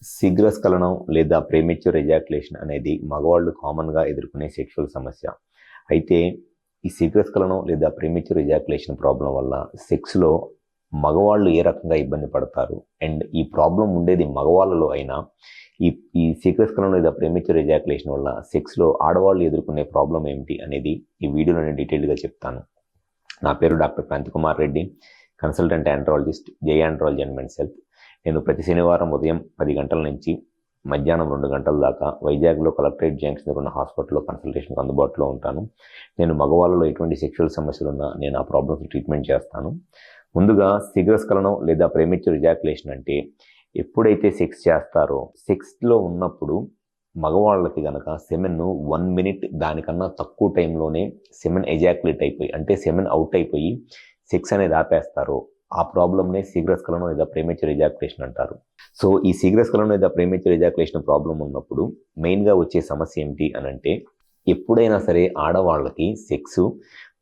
శీఘ్రస్ఖలనం లేదా premature ejaculation అనేది మగవాళ్ళు కామన్గా ఎదుర్కొనే సెక్షువల్ సమస్య. అయితే ఈ శీఘ్రస్ఖలనం లేదా ప్రీమెచ్యూర్ ఎజాక్యులేషన్ ప్రాబ్లం వల్ల సెక్స్లో మగవాళ్ళు ఏ రకంగా ఇబ్బంది పడతారు అండ్ ఈ ప్రాబ్లం ఉండేది మగవాళ్ళలో అయినా ఈ ఈ శీఘ్రస్ఖలనం లేదా ప్రీమెచ్యూర్ ఎజాక్యులేషన్ వల్ల సెక్స్లో ఆడవాళ్ళు ఎదుర్కొనే ప్రాబ్లం ఏమిటి అనేది ఈ వీడియోలో నేను డీటెయిల్గా చెప్తాను. నా పేరు doctor Kranthi Kumar Reddy, consultant andrologist, జై ఆండ్రాలజీ అండ్ మెన్స్ హెల్త్. నేను ప్రతి శనివారం ఉదయం 10 గంటల నుంచి మధ్యాహ్నం 2 గంటల దాకా వైజాగ్లో కలెక్టరేట్ జంక్షన్ ఉన్న హాస్పిటల్లో కన్సల్టేషన్కి అందుబాటులో ఉంటాను. నేను మగవాళ్ళలో ఎటువంటి సెక్షువల్ సమస్యలు ఉన్నా నేను ఆ ప్రాబ్లమ్స్ ట్రీట్మెంట్ చేస్తాను. ముందుగా శీఘ్రస్ఖలనం లేదా ప్రీమెచ్యూర్ ఎజాక్యులేషన్ అంటే ఎప్పుడైతే సెక్స్ చేస్తారో సెక్స్లో ఉన్నప్పుడు మగవాళ్ళకి కనుక సెమెన్ 1 మినిట్ దానికన్నా తక్కువ టైంలోనే సెమెన్ ఎజాక్యులేట్ అయిపోయి అంటే సెమెన్ అవుట్ అయిపోయి సెక్స్ అనేది ఆపేస్తారో ఆ ప్రాబ్లమ్నే శీఘ్రస్ఖలనం లేదా ప్రీమెచ్యూర్ ఎజాక్యులేషన్ అంటారు. సో ఈ శీఘ్రస్ఖలనం లేదా ప్రీమెచ్యూర్ ఎజాక్యులేషన్ ప్రాబ్లం ఉన్నప్పుడు మెయిన్గా వచ్చే సమస్య ఏంటి అని అంటే ఎప్పుడైనా సరే ఆడవాళ్ళకి sex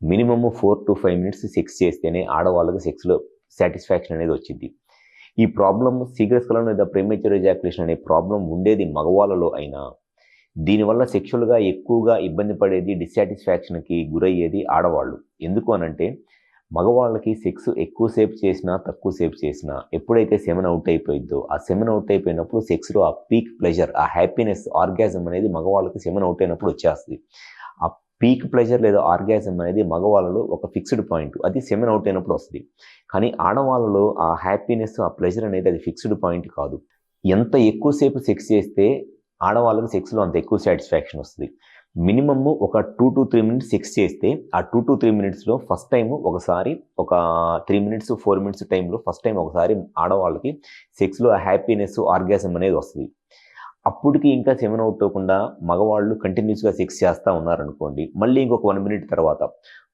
minimum 4 to 5 minutes sex చేస్తేనే ఆడవాళ్ళకి సెక్స్లో సాటిస్ఫాక్షన్ అనేది వచ్చింది. ఈ ప్రాబ్లం శీఘ్రస్ఖలనం లేదా ప్రీమెచ్యూర్ ఎజాక్యులేషన్ అనే ప్రాబ్లం ఉండేది మగవాళ్ళలో అయినా దీనివల్ల సెక్షువల్గా ఎక్కువగా ఇబ్బంది పడేది, డిస్సాటిస్ఫాక్షన్కి గురయ్యేది ఆడవాళ్ళు. ఎందుకు అనంటే మగవాళ్ళకి సెక్స్ ఎక్కువసేపు చేసినా తక్కువసేపు చేసినా ఎప్పుడైతే సెమెన్ అవుట్ అయిపోయిందో ఆ సెమెన్ అవుట్ అయిపోయినప్పుడు సెక్స్లో ఆ పీక్ ప్లెజర్, ఆ హ్యాపీనెస్, ఆర్గాజం అనేది మగవాళ్ళకి సెమెన్ అవుట్ అయినప్పుడు వచ్చేస్తుంది. ఆ పీక్ ప్లెజర్ లేదా ఆర్గాజం అనేది మగవాళ్ళలో ఒక ఫిక్స్డ్ పాయింట్, అది సెమెన్ అవుట్ అయినప్పుడు వస్తుంది. కానీ ఆడవాళ్ళలో ఆ హ్యాపీనెస్, ఆ ప్లెజర్ అనేది అది ఫిక్స్డ్ పాయింట్ కాదు. ఎంత ఎక్కువసేపు సెక్స్ చేస్తే ఆడవాళ్ళకి సెక్స్లో అంత ఎక్కువ సాటిస్ఫాక్షన్ వస్తుంది. మినిమమ్ ఒక 2 to 3 మినిట్స్ సెక్స్ చేస్తే ఆ 2 to 3 మినిట్స్లో ఫస్ట్ టైం ఒకసారి, ఒక 3 మినిట్స్ 4 మినిట్స్ టైంలో ఫస్ట్ టైం ఒకసారి ఆడవాళ్ళకి సెక్స్లో హ్యాపీనెస్, ఆర్గాజం అనేది వస్తుంది. అప్పటికి ఇంకా సెమెన్ అవుట్ అవ్వకుండా మగవాళ్ళు కంటిన్యూస్గా సెక్స్ చేస్తూ ఉన్నారనుకోండి, మళ్ళీ ఇంకొక 1 మినిట్ తర్వాత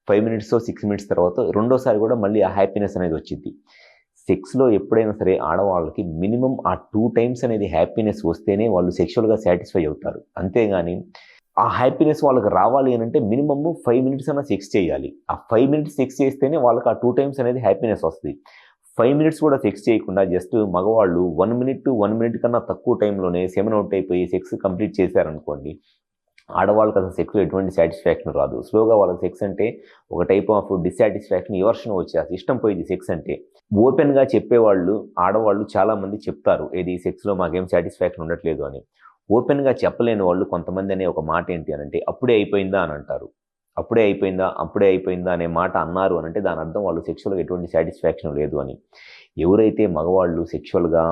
5 మినిట్స్ 6 మినిట్స్ తర్వాత రెండోసారి కూడా మళ్ళీ ఆ హ్యాపీనెస్ అనేది వచ్చింది. సెక్స్లో ఎప్పుడైనా సరే ఆడవాళ్ళకి మినిమం ఆ 2 టైమ్స్ అనేది హ్యాపీనెస్ వస్తేనే వాళ్ళు సెక్షువల్గా సాటిస్ఫై అవుతారు. అంతేగాని ఆ హ్యాపీనెస్ వాళ్ళకి రావాలి అని అంటే మినిమమ్ 5 మినిట్స్ అన్న సెక్స్ చేయాలి. ఆ 5 మినిట్స్ సెక్స్ చేస్తేనే వాళ్ళకి ఆ 2 టైమ్స్ అనేది హ్యాపీనెస్ వస్తుంది. 5 మినిట్స్ కూడా సెక్స్ చేయకుండా జస్ట్ మగవాళ్ళు 1 మినిట్ కన్నా తక్కువ టైంలోనే సెమెన్ అవుట్ అయిపోయి సెక్స్ కంప్లీట్ చేశారనుకోండి, ఆడవాళ్ళకి అసలు సెక్స్లో ఎటువంటి సాటిస్ఫాక్షన్ రాదు. స్లోగా వాళ్ళకి సెక్స్ అంటే ఒక టైప్ ఆఫ్ డిస్సాటిస్ఫాక్షన్, ఎవర్షన్ వచ్చేస్తుంది. ఇష్టం పోయింది సెక్స్ అంటే. ఓపెన్గా చెప్పేవాళ్ళు ఆడవాళ్ళు చాలామంది చెప్తారు, ఏది సెక్స్లో మాకేం సాటిస్ఫాక్షన్ ఉండట్లేదు అని. ఓపెన్గా చెప్పలేని వాళ్ళు కొంతమంది అనే ఒక మాట ఏంటి అని అంటే అప్పుడే అయిపోయిందా అని అంటారు. అప్పుడే అయిపోయిందా అనే మాట అన్నారు అని అంటే దాని అర్థం వాళ్ళు సెక్షువల్గా ఎటువంటి సాటిస్ఫాక్షన్ లేదు అని. ఎవరైతే మగవాళ్ళు సెక్షువల్గా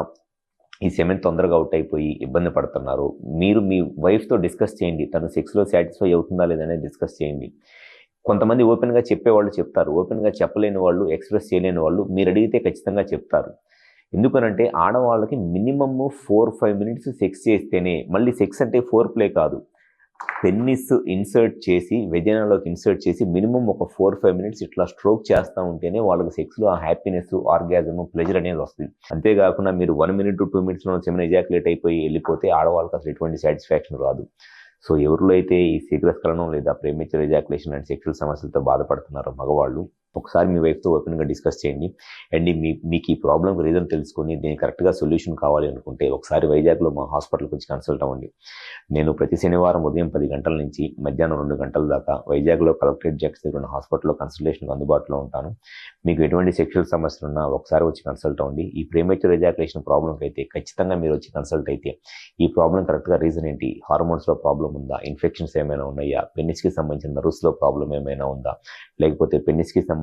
ఈ సెమెన్ తొందరగా అవుట్ అయిపోయి ఇబ్బంది పడుతున్నారు, మీరు మీ వైఫ్తో డిస్కస్ చేయండి, తను సెక్స్లో సాటిస్ఫై అవుతుందా లేదనేది డిస్కస్ చేయండి. కొంతమంది ఓపెన్గా చెప్పేవాళ్ళు చెప్తారు, ఓపెన్గా చెప్పలేని వాళ్ళు, ఎక్స్ప్రెస్ చేయలేని వాళ్ళు మీరు అడిగితే ఖచ్చితంగా చెప్తారు. ఎందుకనంటే ఆడవాళ్ళకి మినిమమ్ 4-5 మినిట్స్ సెక్స్ చేస్తేనే, మళ్ళీ సెక్స్ అంటే 4 ప్లే కాదు, పెన్నిస్ ఇన్సర్ట్ చేసి వెజైనాలోకి ఇన్సర్ట్ చేసి మినిమం ఒక 4-5 మినిట్స్ ఇట్లా స్ట్రోక్ చేస్తూ ఉంటేనే వాళ్ళకి సెక్స్లో ఆ హ్యాపీనెస్, ఆర్గాజము, ప్లెజర్ అనేది వస్తుంది. అంతేకాకుండా మీరు 1 మినిట్ 2 మినిట్స్లో సెమెన్ ఎజాక్యులేట్ అయిపోయి వెళ్ళిపోతే ఆడవాళ్ళకి అసలు ఎటువంటి సాటిస్ఫాక్షన్ రాదు. సో ఎవరిలో అయితే ఈ శీఘ్రస్ఖలనం లేదా ప్రీమెచ్యూర్ ఎజాక్యులేషన్ అండ్ సెక్షువల్ సమస్యలతో బాధపడుతున్నారో మగవాళ్ళు, ఒకసారి మీ వైఫ్తో ఓపెన్గా డిస్కస్ చేయండి. అండ్ మీకు ఈ ప్రాబ్లంకి రీజన్ తెలుసుకొని దీనికి కరెక్ట్గా సొల్యూషన్ కావాలి అనుకుంటే ఒకసారి వైజాగ్లో మా హాస్పిటల్కి వచ్చి కన్సల్ట్ అవ్వండి. నేను ప్రతి శనివారం ఉదయం 10 గంటల నుంచి మధ్యాహ్నం 2 గంటల దాకా వైజాగ్లో కలెక్టరేట్ జంక్షన్ ఉన్న హాస్పిటల్లో కన్సల్టేషన్కి అందుబాటులో ఉంటాను. మీకు ఎటువంటి సెక్షువల్ సమస్యలు ఉన్నా ఒకసారి వచ్చి కన్సల్ట్ అవ్వండి. ఈ ప్రీమెచ్యూర్ ఎజాక్యులేషన్ ప్రాబ్లంకి అయితే ఖచ్చితంగా మీరు వచ్చి కన్సల్ట్ అయితే ఈ ప్రాబ్లం కరెక్ట్గా రీజన్ ఏంటి, హార్మోన్స్లో ప్రాబ్లం ఉందా, ఇన్ఫెక్షన్స్ ఏమైనా ఉన్నాయా, పెన్నిస్కి సంబంధించిన నర్వ్స్లో ప్రాబ్లం ఏమైనా ఉందా, లేకపోతే పెన్నిస్కి సంబంధించిన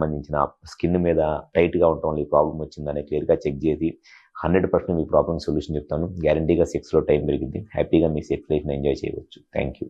స్కిన్ మీద టైట్గా ఉండటం వల్ల ఈ ప్రాబ్లం వచ్చిందని క్లియర్గా చెక్ చేసి 100% మీ ప్రాబ్లం సొల్యూషన్ చెప్తాను. గ్యారంటీగా సెక్స్లో టైం పెరిగింది, హ్యాపీగా మీ సెక్స్ లైఫ్ని ఎంజాయ్ చేయవచ్చు. Thank you.